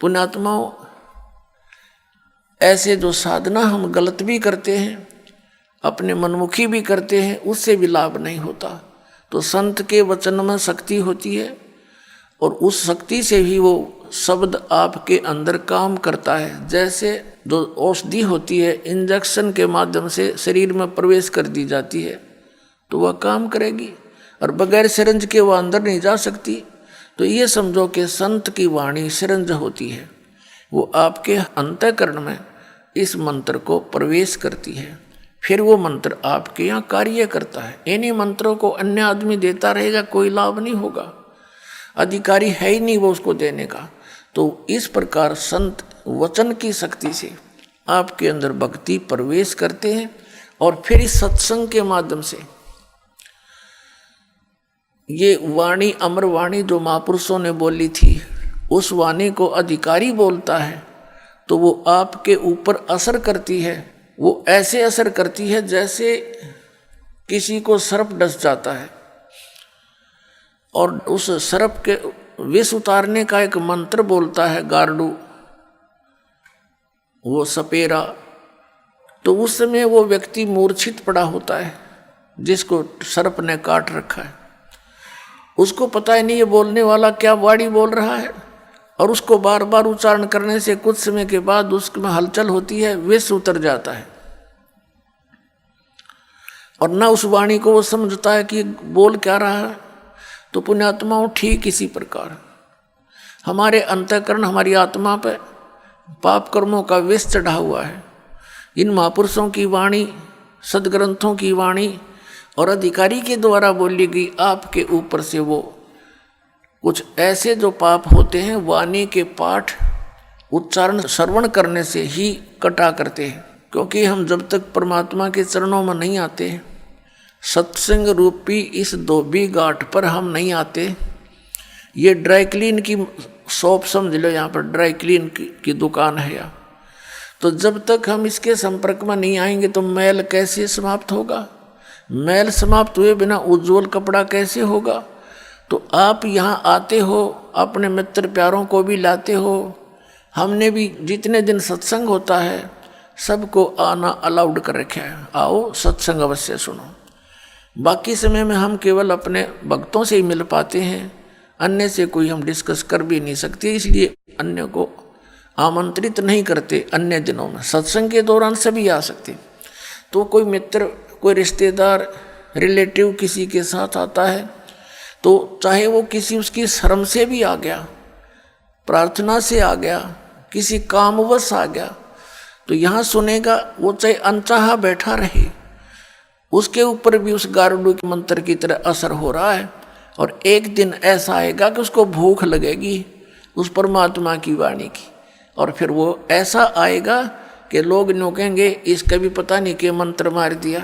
पुण्यात्माओं, ऐसे जो साधना हम गलत भी करते हैं, अपने मनमुखी भी करते हैं, उससे भी लाभ नहीं होता। तो संत के वचन में शक्ति होती है और उस शक्ति से ही वो शब्द आपके अंदर काम करता है। जैसे जो औषधि होती है इंजेक्शन के माध्यम से शरीर में प्रवेश कर दी जाती है तो वह काम करेगी, और बगैर सिरंज के वह अंदर नहीं जा सकती। तो ये समझो कि संत की वाणी सिरंज होती है, वो आपके अंतःकरण में इस मंत्र को प्रवेश करती है, फिर वो मंत्र आपके यहाँ कार्य करता है। इन्हीं मंत्रों को अन्य आदमी देता रहेगा, कोई लाभ नहीं होगा, अधिकारी है ही नहीं वो उसको देने का। तो इस प्रकार संत वचन की शक्ति से आपके अंदर भक्ति प्रवेश करते हैं, और फिर इस सत्संग के माध्यम से ये वाणी, अमर वाणी जो महापुरुषों ने बोली थी, उस वाणी को अधिकारी बोलता है तो वो आपके ऊपर असर करती है। वो ऐसे असर करती है जैसे किसी को सर्प डस जाता है, और उस सर्प के विष उतारने का एक मंत्र बोलता है गार्डू, वो सपेरा, तो उस समय वो व्यक्ति मूर्छित पड़ा होता है जिसको सर्प ने काट रखा है। उसको पता ही नहीं ये बोलने वाला क्या वाणी बोल रहा है, और उसको बार बार उच्चारण करने से कुछ समय के बाद उसमें हलचल होती है, विष उतर जाता है, और न उस वाणी को वो समझता है कि बोल क्या रहा है। तो पुण्यात्माओं, ठीक इसी प्रकार हमारे अंतःकरण, हमारी आत्मा पे पाप कर्मों का विष चढ़ा हुआ है। इन महापुरुषों की वाणी, सदग्रंथों की वाणी और अधिकारी के द्वारा बोली गई आपके ऊपर से वो कुछ ऐसे जो पाप होते हैं वाणी के पाठ उच्चारण श्रवण करने से ही कटा करते हैं। क्योंकि हम जब तक परमात्मा के चरणों में नहीं आते, सत्संग रूपी इस धोबी घाट पर हम नहीं आते, ये ड्राई क्लीन की शॉप समझ लो, यहाँ पर ड्राई क्लीन की दुकान है यहाँ, तो जब तक हम इसके संपर्क में नहीं आएंगे तो मैल कैसे समाप्त होगा? मैल समाप्त हुए बिना उज्जवल कपड़ा कैसे होगा? तो आप यहाँ आते हो, अपने मित्र प्यारों को भी लाते हो। हमने भी जितने दिन सत्संग होता है सबको आना अलाउड कर रखा है, आओ सत्संग अवश्य सुनो। बाकी समय में हम केवल अपने भक्तों से ही मिल पाते हैं, अन्य से कोई हम डिस्कस कर भी नहीं सकते, इसलिए अन्य को आमंत्रित नहीं करते। अन्य दिनों में सत्संग के दौरान सभी आ सकते। तो कोई मित्र, कोई रिश्तेदार, रिलेटिव किसी के साथ आता है तो चाहे वो किसी उसकी शर्म से भी आ गया, प्रार्थना से आ गया, किसी कामवश आ गया, तो यहाँ सुनेगा। वो चाहे अनचाहा बैठा रहे, उसके ऊपर भी उस गारुड़ के मंत्र की तरह असर हो रहा है। और एक दिन ऐसा आएगा कि उसको भूख लगेगी उस परमात्मा की वाणी की, और फिर वो ऐसा आएगा कि लोग यूँ कहेंगे इसका भी पता नहीं कि मंत्र मार दिया।